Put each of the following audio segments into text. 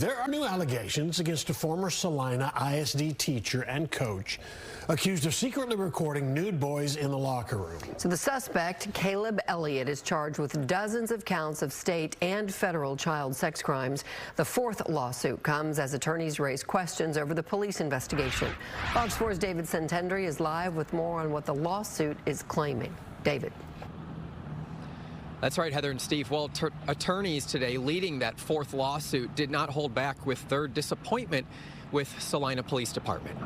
There are new allegations against a former Celina ISD teacher and coach accused of secretly recording nude boys in the locker room. So the suspect, Caleb Elliott, is charged with dozens of counts of state and federal child sex crimes. The fourth lawsuit comes as attorneys raise questions over the police investigation. Fox 4's David Santendry is live with more on what the lawsuit is claiming. David. That's right, Heather and Steve. Well, attorneys today leading that fourth lawsuit did not hold back with their disappointment with Celina Police Department.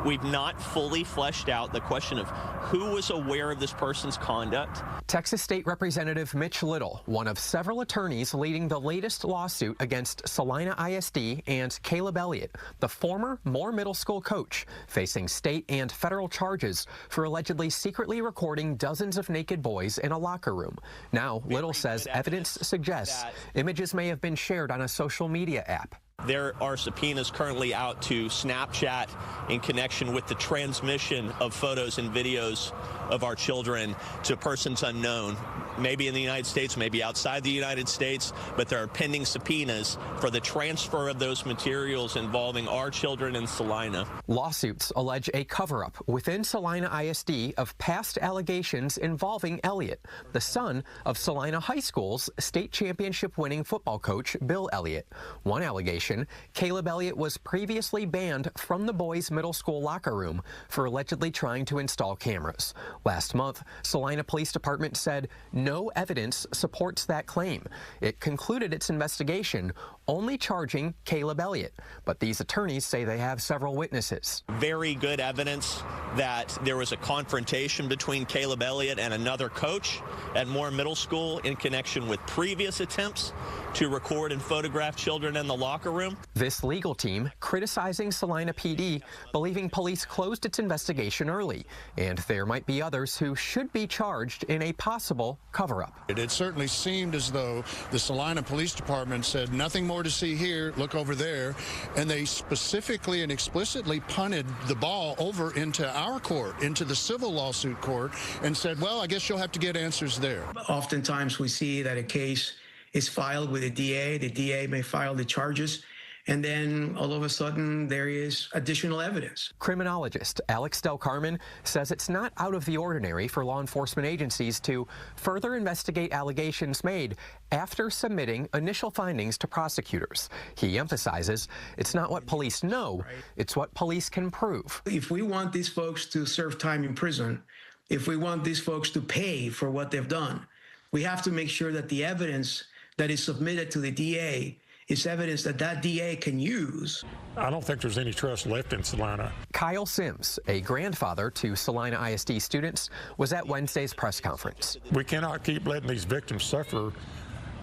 We've not fully fleshed out the question of who was aware of this person's conduct. Texas State Representative Mitch Little, one of several attorneys leading the latest lawsuit against Celina ISD and Caleb Elliott, the former Moore Middle School coach, facing state and federal charges for allegedly secretly recording dozens of naked boys in a locker room. Now, Little says evidence suggests images may have been shared on a social media app. There are subpoenas currently out to Snapchat in connection with the transmission of photos and videos of our children to persons unknown, maybe in the United States, maybe outside the United States, but there are pending subpoenas for the transfer of those materials involving our children in Celina. Lawsuits allege a cover-up within Celina ISD of past allegations involving Elliott, the son of Celina High School's state championship-winning football coach Bill Elliott. One allegation, Caleb Elliott was previously banned from the boys' middle school locker room for allegedly trying to install cameras. Last month, Celina Police Department said no evidence supports that claim. It concluded its investigation, only charging Caleb Elliott. But these attorneys say they have several witnesses. Very good evidence that there was a confrontation between Caleb Elliott and another coach at Moore Middle School in connection with previous attempts to record and photograph children in the locker room. This legal team criticizing Celina PD, believing police closed its investigation early, and there might be others who should be charged in a possible cover-up. It certainly seemed as though the Celina Police Department said nothing more to see here, look over there, and they specifically and explicitly punted the ball over into our court, into the civil lawsuit court, and said, well, I guess you'll have to get answers there. Oftentimes we see that a case is filed with a DA. The DA may file the charges, and then all of a sudden there is additional evidence. Criminologist Alex Del Carmen says it's not out of the ordinary for law enforcement agencies to further investigate allegations made after submitting initial findings to prosecutors. He emphasizes it's not what police know, it's what police can prove. If we want these folks to serve time in prison, if we want these folks to pay for what they've done, we have to make sure that the evidence that is submitted to the DA is evidence that that DA can use. I don't think there's any trust left in Celina. Kyle Sims, a grandfather to Celina ISD students, was at Wednesday's press conference. We cannot keep letting these victims suffer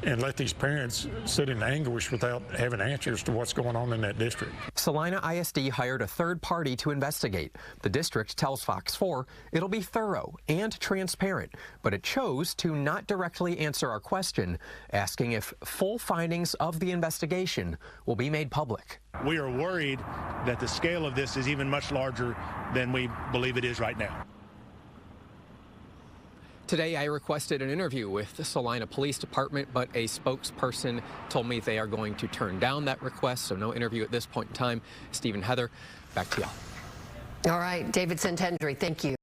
and let these parents sit in anguish without having answers to what's going on in that district. Celina ISD hired a third party to investigate. The district tells Fox 4 it'll be thorough and transparent, but it chose to not directly answer our question, asking if full findings of the investigation will be made public. We are worried that the scale of this is even much larger than we believe it is right now. Today, I requested an interview with the Celina Police Department, but a spokesperson told me they are going to turn down that request, so no interview at this point in time. Steve and Heather, back to y'all. All right, David Santendry, thank you.